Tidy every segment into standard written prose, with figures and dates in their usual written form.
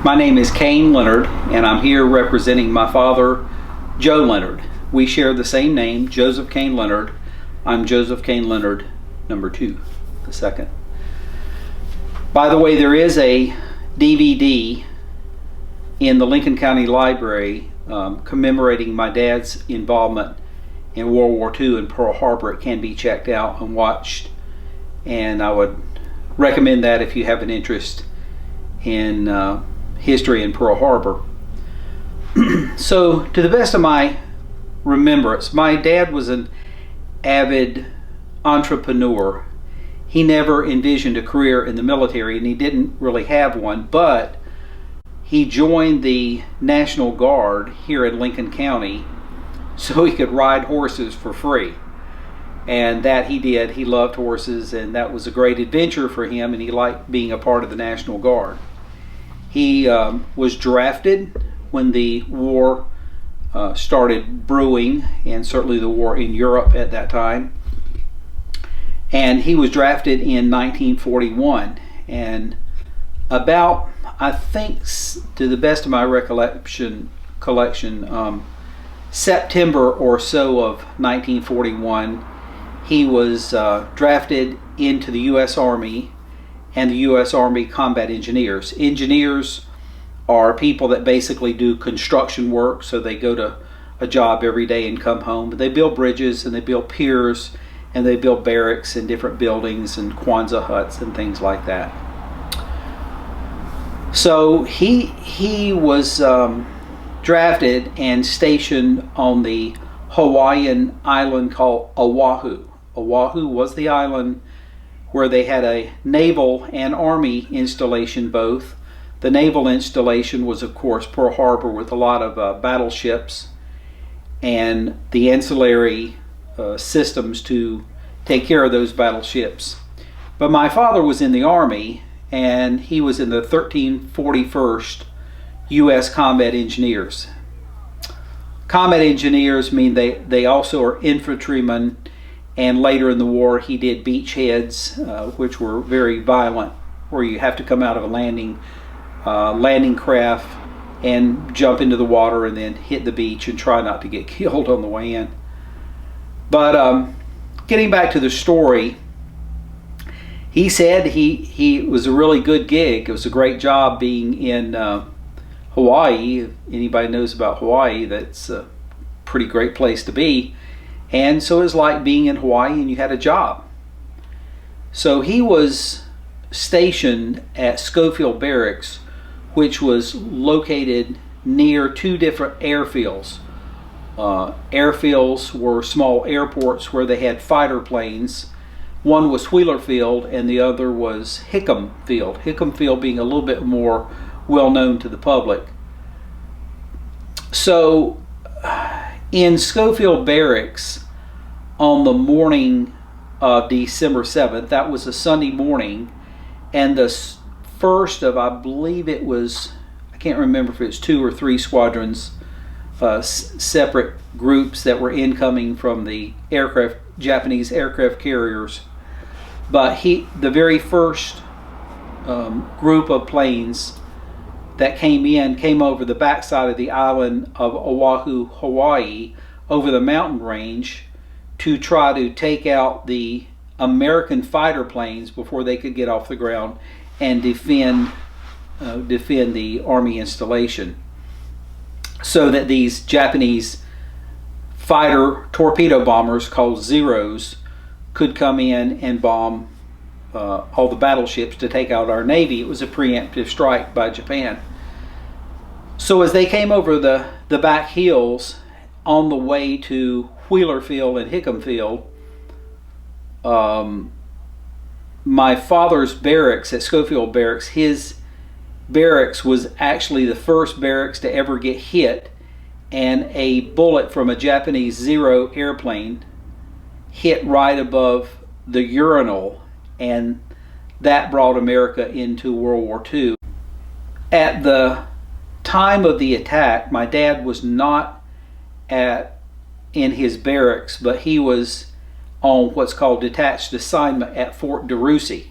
My name is Kane Leonard, and I'm here representing my father, Joe Leonard. We share the same name, Joseph Kane Leonard. I'm Joseph Kane Leonard, number 2, the second. By the way, there is a DVD in the Lincoln County Library commemorating my dad's involvement in World War II and Pearl Harbor. It can be checked out and watched, and I would recommend that if you have an interest in history in Pearl Harbor. So, to the best of my remembrance, my dad was an avid entrepreneur. He never envisioned a career in the military, and he didn't really have one, but he joined the National Guard here in Lincoln County so he could ride horses for free. And that he did. He loved horses, and that was a great adventure for him, and he liked being a part of the National Guard. He was drafted when the war started brewing, and certainly the war in Europe at that time. And he was drafted in 1941. And about, I think, to the best of my recollection, September or so of 1941, he was drafted into the U.S. Army and the U.S. Army Combat Engineers. Engineers are people that basically do construction work, so they go to a job every day and come home. But they build bridges, and they build piers, and they build barracks and different buildings and Kwanzaa huts and things like that. So he was drafted and stationed on the Hawaiian island called Oahu. Oahu was the island where they had a naval and army installation both. The naval installation was, of course, Pearl Harbor with a lot of battleships and the ancillary systems to take care of those battleships. But my father was in the Army, and he was in the 1341st U.S. Combat Engineers. Combat engineers mean they also are infantrymen, and later in the war he did beachheads, which were very violent, where you have to come out of a landing craft and jump into the water and then hit the beach and try not to get killed on the way in. But getting back to the story, he said he was a really good gig. It was a great job being in Hawaii. If anybody knows about Hawaii, that's a pretty great place to be. And so it was like being in Hawaii and you had a job. So he was stationed at Schofield Barracks, which was located near 2 different airfields. Airfields were small airports where they had fighter planes. One was Wheeler Field and the other was Hickam Field. Hickam Field being a little bit more well known to the public. So in Schofield Barracks, on the morning of December 7th, that was a Sunday morning, and the first of, I believe it was, I can't remember if it was 2 or 3 squadrons, separate groups that were incoming from the Japanese aircraft carriers. But the very first group of planes that came over the backside of the island of Oahu, Hawaii, over the mountain range to try to take out the American fighter planes before they could get off the ground and defend the Army installation, so that these Japanese fighter torpedo bombers called Zeros could come in and bomb all the battleships to take out our Navy. It was a preemptive strike by Japan. So as they came over the back hills on the way to Wheeler Field and Hickam Field, my father's barracks at Schofield Barracks, his barracks was actually the first barracks to ever get hit, and a bullet from a Japanese Zero airplane hit right above the urinal, and that brought America into World War II. At the time of the attack, my dad was not in his barracks, but he was on what's called detached assignment at Fort DeRussy.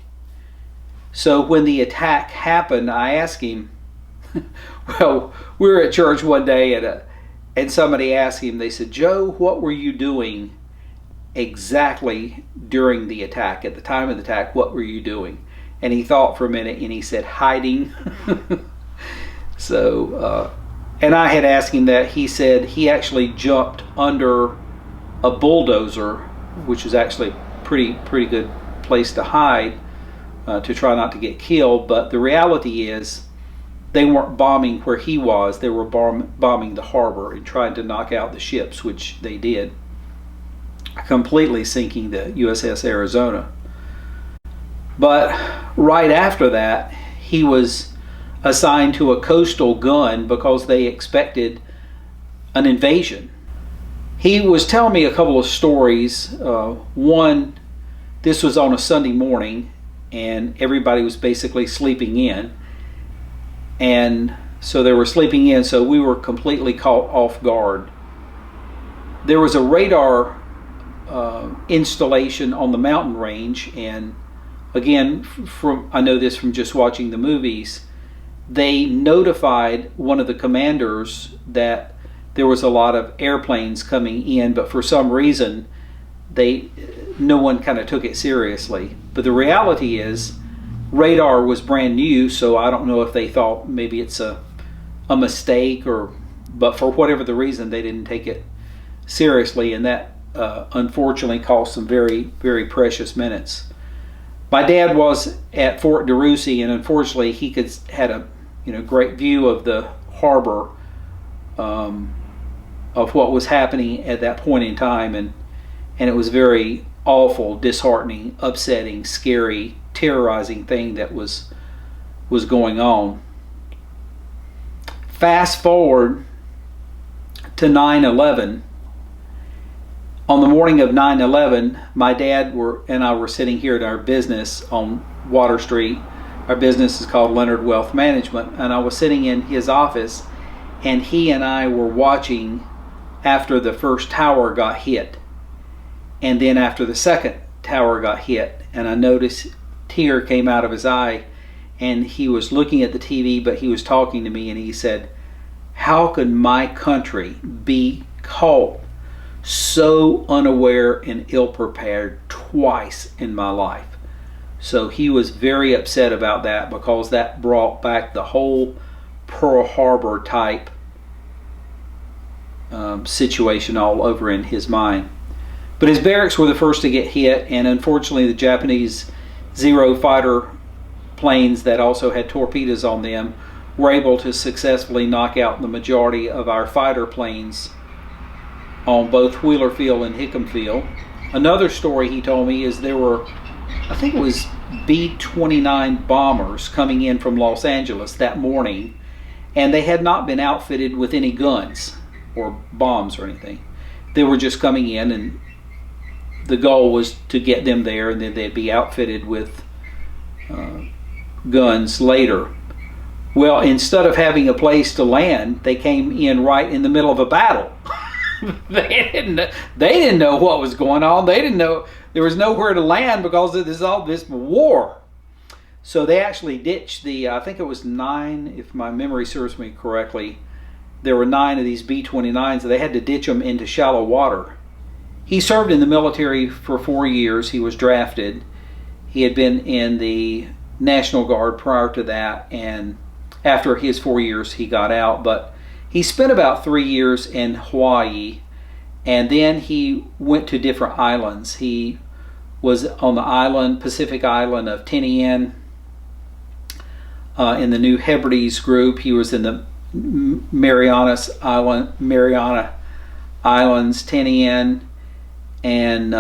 So when the attack happened, I asked him, well, we were at church one day and somebody asked him, they said, "Joe, what were you doing exactly during the attack? At the time of the attack, what were you doing?" And he thought for a minute and he said, "Hiding." So, and I had asked him that. He said he actually jumped under a bulldozer, which is actually a pretty good place to hide to try not to get killed. But the reality is, they weren't bombing where he was. They were bombing the harbor and trying to knock out the ships, which they did, completely sinking the USS Arizona. But right after that, he was assigned to a coastal gun because they expected an invasion. He was telling me a couple of stories. One, this was on a Sunday morning, and everybody was basically sleeping in. And so they were sleeping in, so we were completely caught off guard. There was a radar installation on the mountain range, and again, I know this from just watching the movies, they notified one of the commanders that there was a lot of airplanes coming in, but for some reason, no one kind of took it seriously. But the reality is, radar was brand new, so I don't know if they thought maybe it's a mistake, but for whatever the reason, they didn't take it seriously, and that unfortunately cost some very, very precious minutes. My dad was at Fort DeRussy, and unfortunately, he had a great view of the harbor, of what was happening at that point in time, and it was very awful, disheartening, upsetting, scary, terrorizing thing that was going on. Fast forward to 9/11. On the morning of 9/11, my dad and I were sitting here at our business on Water Street. Our business is called Leonard Wealth Management, and I was sitting in his office, and he and I were watching after the first tower got hit, and then after the second tower got hit, and I noticed tear came out of his eye, and he was looking at the TV, but he was talking to me, and he said, "How could my country be caught so unaware and ill-prepared twice in my life?" So he was very upset about that, because that brought back the whole Pearl Harbor type situation all over in his mind. But his barracks were the first to get hit, and unfortunately the Japanese Zero fighter planes that also had torpedoes on them were able to successfully knock out the majority of our fighter planes on both Wheeler Field and Hickam Field. Another story he told me is there were, I think it was B-29 bombers coming in from Los Angeles that morning, and they had not been outfitted with any guns or bombs or anything. They were just coming in, and the goal was to get them there, and then they'd be outfitted with guns later. Well, instead of having a place to land, they came in right in the middle of a battle. They didn't know what was going on. They didn't know there was nowhere to land because of all this war. So they actually ditched I think it was 9, if my memory serves me correctly. There were 9 of these B-29s, and they had to ditch them into shallow water. He served in the military for 4 years. He was drafted. He had been in the National Guard prior to that, and after his 4 years he got out. But he spent about 3 years in Hawaii, and then he went to different islands. He was on the Pacific island of Tinian, in the New Hebrides group. He was in the Mariana Islands, Tinian, and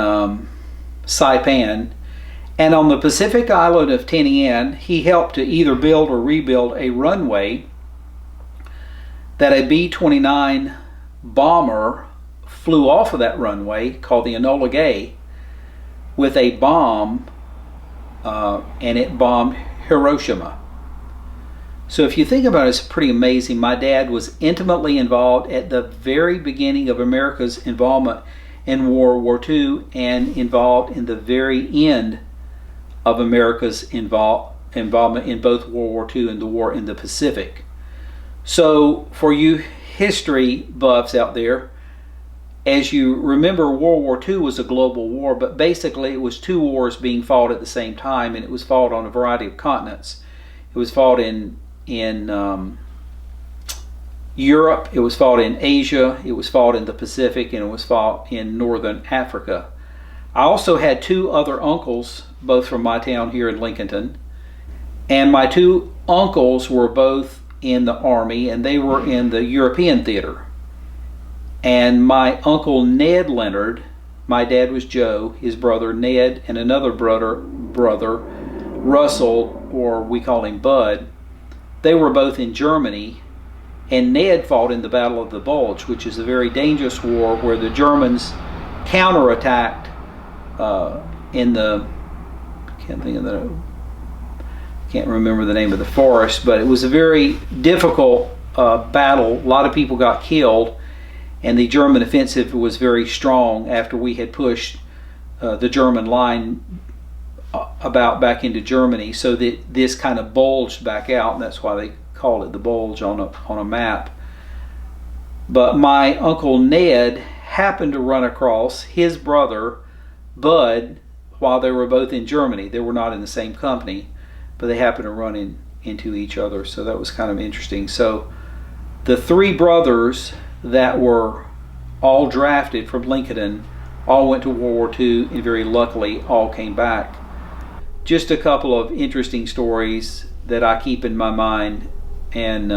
Saipan. And on the Pacific island of Tinian, he helped to either build or rebuild a runway that a B-29 bomber flew off of that runway, called the Enola Gay, with a bomb, and it bombed Hiroshima. So if you think about it, it's pretty amazing. My dad was intimately involved at the very beginning of America's involvement in World War II and involved in the very end of America's involvement in both World War II and the war in the Pacific. So for you history buffs out there, as you remember, World War II was a global war, but basically it was two wars being fought at the same time, and it was fought on a variety of continents. It was fought in Europe, it was fought in Asia, it was fought in the Pacific, and it was fought in northern Africa. I also had two other uncles, both from my town here in Lincolnton, and my two uncles were both in the Army, and they were in the European theater. And my uncle Ned Leonard, my dad was Joe, his brother Ned, and another brother Russell, or we call him Bud, they were both in Germany, and Ned fought in the Battle of the Bulge, which is a very dangerous war where the Germans counterattacked in the, can't remember the name of the forest, but it was a very difficult battle. A lot of people got killed, and the German offensive was very strong after we had pushed the German line about back into Germany, so that this kind of bulged back out, and that's why they call it the bulge on a map. But my uncle Ned happened to run across his brother Bud while they were both in Germany. They were not in the same company, but they happened to run into each other, so that was kind of interesting. So the three brothers that were all drafted from Lincoln all went to World War II, and very luckily all came back. Just a couple of interesting stories that I keep in my mind. And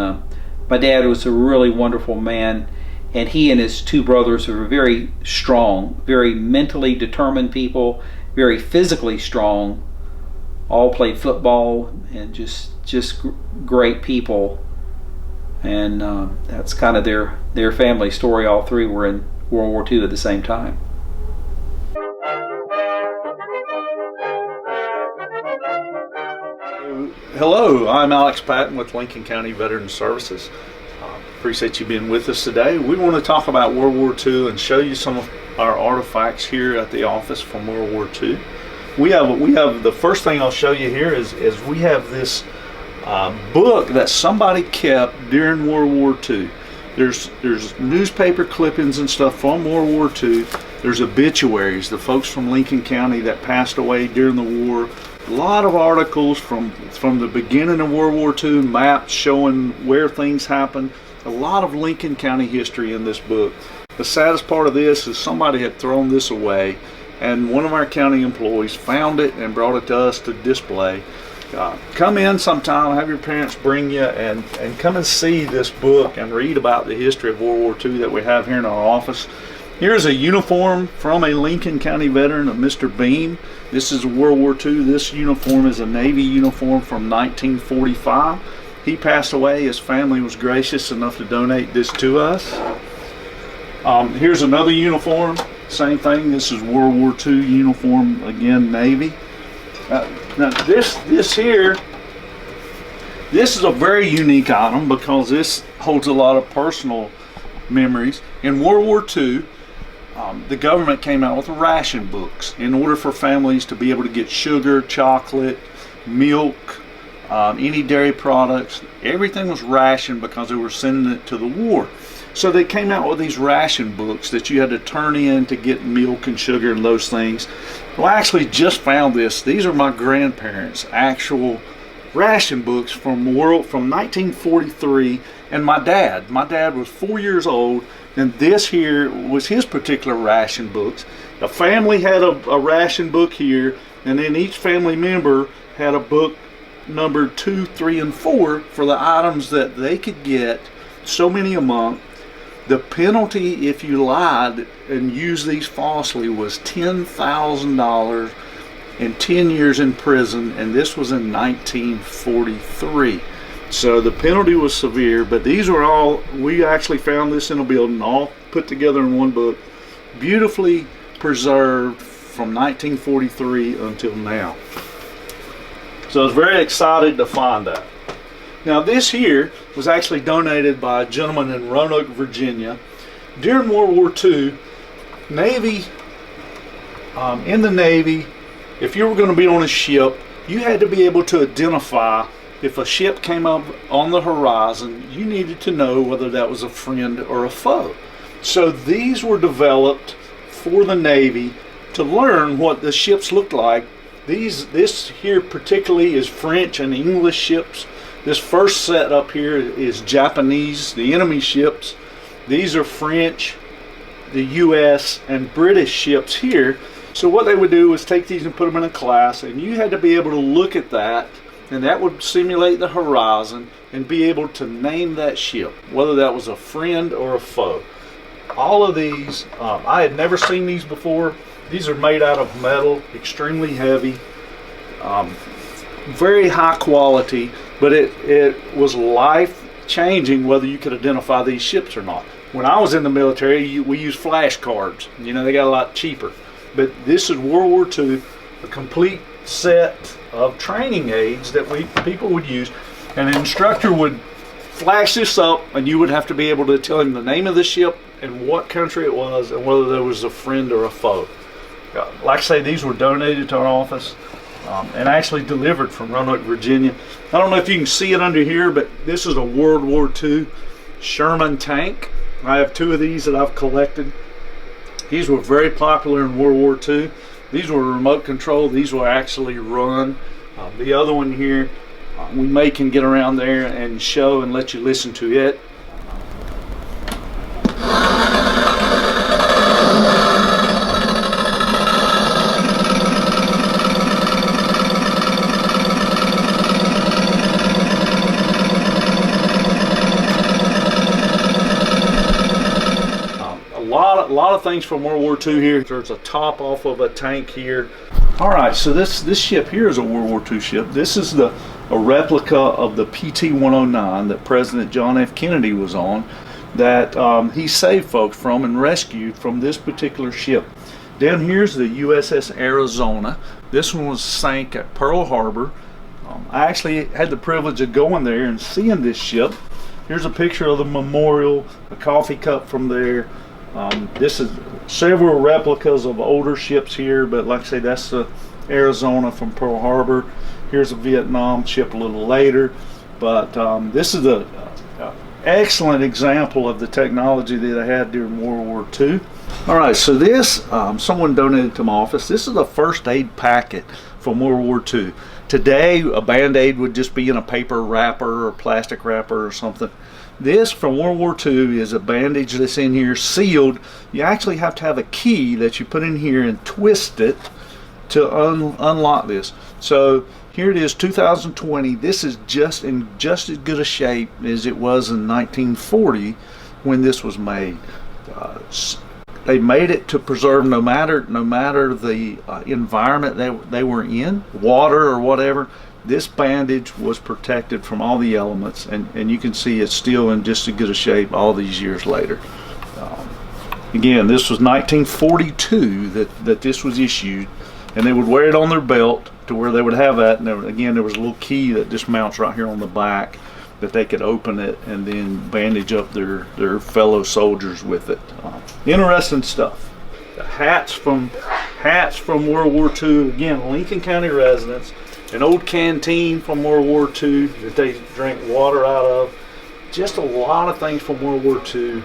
my dad was a really wonderful man, and he and his two brothers were very strong, very mentally determined people, very physically strong, all played football, and just great people. And that's kind of their family story. All three were in World War II at the same time. Hello, I'm Alex Patton with Lincoln County Veteran Services. Appreciate you being with us today. We want to talk about World War II and show you some of our artifacts here at the office from World War II. We have the first thing I'll show you here is we have this book that somebody kept during World War II. There's newspaper clippings and stuff from World War II. There's obituaries, the folks from Lincoln County that passed away during the war. A lot of articles from the beginning of World War II, maps showing where things happened. A lot of Lincoln County history in this book. The saddest part of this is somebody had thrown this away, and one of our county employees found it and brought it to us to display. Come in sometime, have your parents bring you, and come and see this book and read about the history of World War II that we have here in our office. Here's a uniform from a Lincoln County veteran of Mr. Beam. This is World War II. This uniform is a Navy uniform from 1945. He passed away. His family was gracious enough to donate this to us. Here's another uniform. Same thing. This is World War II uniform, again, Navy. Now this here, this is a very unique item because this holds a lot of personal memories. In World War II, the government came out with ration books in order for families to be able to get sugar, chocolate, milk, any dairy products. Everything was rationed because they were sending it to the war. So they came out with these ration books that you had to turn in to get milk and sugar and those things. Well, I actually just found this. These are my grandparents' actual ration books from 1943. And my dad was 4 years old, and this here was his particular ration books. The family had a ration book here, and then each family member had a book number 2, 3, and 4 for the items that they could get, so many a month. The penalty if you lied and used these falsely was $10,000 and 10 years in prison, and this was in 1943. So the penalty was severe, but these were all, we actually found this in a building, all put together in one book, beautifully preserved from 1943 until now. So I was very excited to find that. Now this here was actually donated by a gentleman in Roanoke, Virginia. During World War II, Navy, in the Navy, if you were going to be on a ship, you had to be able to identify if a ship came up on the horizon. You needed to know whether that was a friend or a foe. So these were developed for the Navy to learn what the ships looked like. This here particularly is French and English ships. This first set up here is Japanese, the enemy ships. These are French, the US, and British ships here. So what they would do was take these and put them in a class, and you had to be able to look at that, and that would simulate the horizon and be able to name that ship, whether that was a friend or a foe. All of these, I had never seen these before. These are made out of metal, extremely heavy, very high quality, but it was life-changing whether you could identify these ships or not. When I was in the military, we used flashcards. You know, they got a lot cheaper. But this is World War II, a complete set of training aids that people would use. And an instructor would flash this up, and you would have to be able to tell him the name of the ship and what country it was and whether there was a friend or a foe. Like I say, these were donated to our office and actually delivered from Roanoke, Virginia. I don't know if you can see it under here, but this is a World War II Sherman tank. I have two of these that I've collected. These were very popular in World War II. These were remote control. These were actually run. The other one here, we can get around there and show and let you listen to it. A lot of things from World War II here. There's a top off of a tank here. All right, so this ship here is a World War II ship. This is a replica of the PT-109 that President John F. Kennedy was on, that he saved folks from and rescued from this particular ship. Down here's the USS Arizona. This one was sank at Pearl Harbor. I actually had the privilege of going there and seeing this ship. Here's a picture of the memorial, a coffee cup from there. This is several replicas of older ships here, but like I say, that's the Arizona from Pearl Harbor. Here's a Vietnam ship a little later, but this is an excellent example of the technology that they had during World War II. All right, so this, someone donated to my office. This is a first aid packet from World War II. Today, a Band-Aid would just be in a paper wrapper or plastic wrapper or something. This from World War II is a bandage that's in here sealed. You actually have to have a key that you put in here and twist it to unlock this. So here it is, 2020. This is just in just as good a shape as it was in 1940 when this was made. They made it to preserve no matter the environment they were in, water or whatever. This bandage was protected from all the elements, and you can see it's still in just as good a shape all these years later. Again, this was 1942 that this was issued, and they would wear it on their belt to where they would have that. And there was a little key that just mounts right here on the back that they could open it and then bandage up their fellow soldiers with it. Interesting stuff. The hats from World War II. Again, Lincoln County residents. An old canteen from World War II that they drank water out of. Just a lot of things from World War II.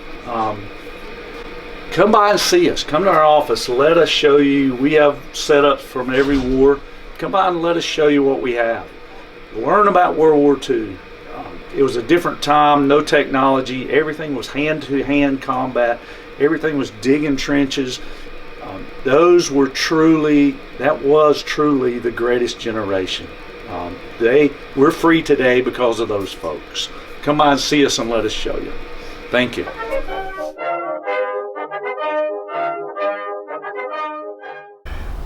Come by and see us. Come to our office. Let us show you. We have setups from every war. Come by and let us show you what we have. Learn about World War II. It was a different time, no technology. Everything was hand-to-hand combat. Everything was digging trenches. That was truly the greatest generation. We're free today because of those folks. Come by and see us and let us show you. Thank you.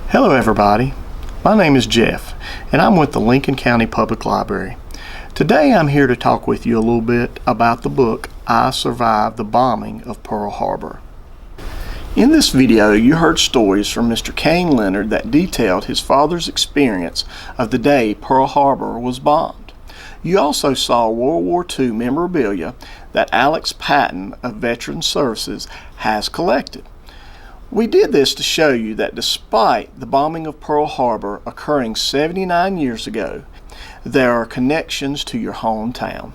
Hello everybody, my name is Jeff and I'm with the Lincoln County Public Library. Today I'm here to talk with you a little bit about the book I Survived the Bombing of Pearl Harbor. In this video you heard stories from Mr. Kane Leonard that detailed his father's experience of the day Pearl Harbor was bombed. You also saw World War II memorabilia that Alex Patton of Veterans Services has collected. We did this to show you that despite the bombing of Pearl Harbor occurring 79 years ago, there are connections to your hometown.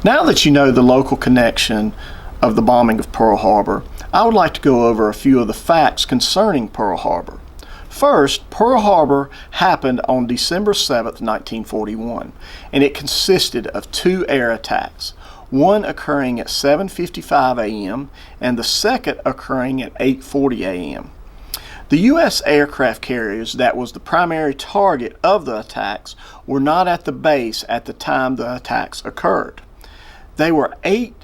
Now that you know the local connection of the bombing of Pearl Harbor, I would like to go over a few of the facts concerning Pearl Harbor. First, Pearl Harbor happened on December 7th, 1941, and it consisted of 2 air attacks, one occurring at 7:55 a.m. and the second occurring at 8:40 a.m. The U.S. aircraft carriers that was the primary target of the attacks were not at the base at the time the attacks occurred. There were 8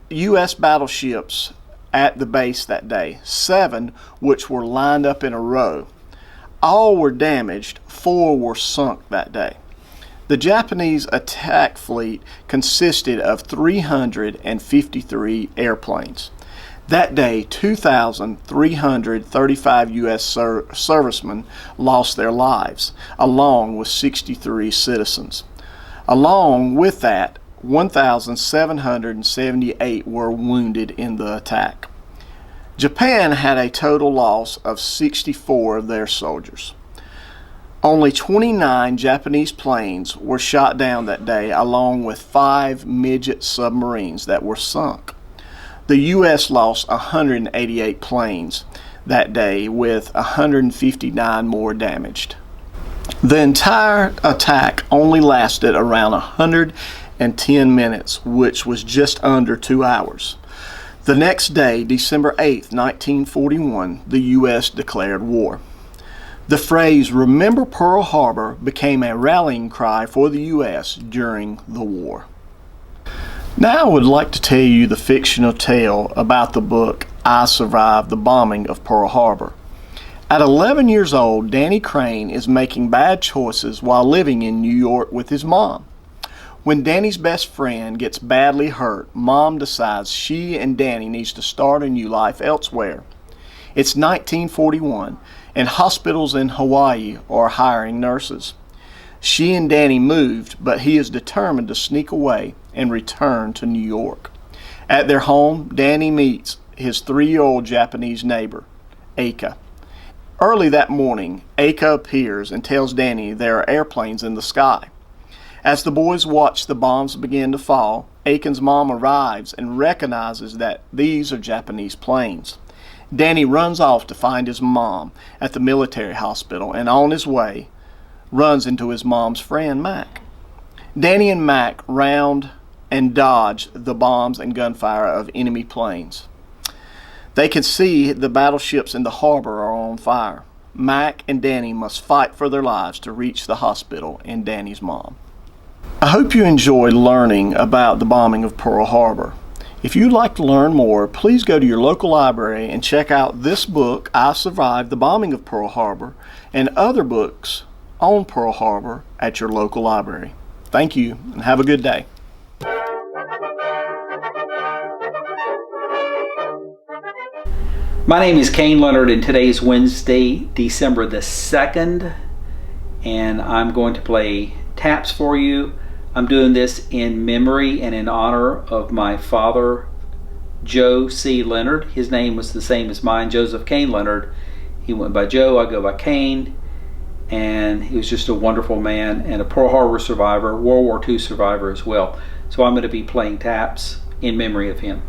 U.S. battleships at the base that day, 7 which were lined up in a row. All were damaged, 4 were sunk that day. The Japanese attack fleet consisted of 353 airplanes. That day, 2,335 U.S. servicemen lost their lives, along with 63 citizens. Along with that, 1,778 were wounded in the attack. Japan had a total loss of 64 of their soldiers. Only 29 Japanese planes were shot down that day, along with 5 midget submarines that were sunk. The U.S. lost 188 planes that day, with 159 more damaged. The entire attack only lasted around 110 minutes, which was just under 2 hours. The next day, December 8, 1941, the U.S. declared war. The phrase "Remember Pearl Harbor" became a rallying cry for the U.S. during the war. Now I would like to tell you the fictional tale about the book I Survived the Bombing of Pearl Harbor. At 11 years old, Danny Crane is making bad choices while living in New York with his mom. When Danny's best friend gets badly hurt, Mom decides she and Danny needs to start a new life elsewhere. It's 1941, and hospitals in Hawaii are hiring nurses. She and Danny moved, but he is determined to sneak away and return to New York. At their home, Danny meets his 3-year-old Japanese neighbor, Eika. Early that morning, Eika appears and tells Danny there are airplanes in the sky. As the boys watch the bombs begin to fall, Eika's mom arrives and recognizes that these are Japanese planes. Danny runs off to find his mom at the military hospital, and on his way, runs into his mom's friend, Mac. Danny and Mac round and dodge the bombs and gunfire of enemy planes. They can see the battleships in the harbor are on fire. Mac and Danny must fight for their lives to reach the hospital and Danny's mom. I hope you enjoyed learning about the bombing of Pearl Harbor. If you'd like to learn more, please go to your local library and check out this book, I Survived the Bombing of Pearl Harbor, and other books on Pearl Harbor at your local library. Thank you, and have a good day. My name is Kane Leonard, and today is Wednesday, December the 2nd, and I'm going to play taps for you. I'm doing this in memory and in honor of my father, Joe C. Leonard. His name was the same as mine, Joseph Kane Leonard. He went by Joe, I go by Kane, and he was just a wonderful man and a Pearl Harbor survivor, World War II survivor as well. So I'm going to be playing taps in memory of him.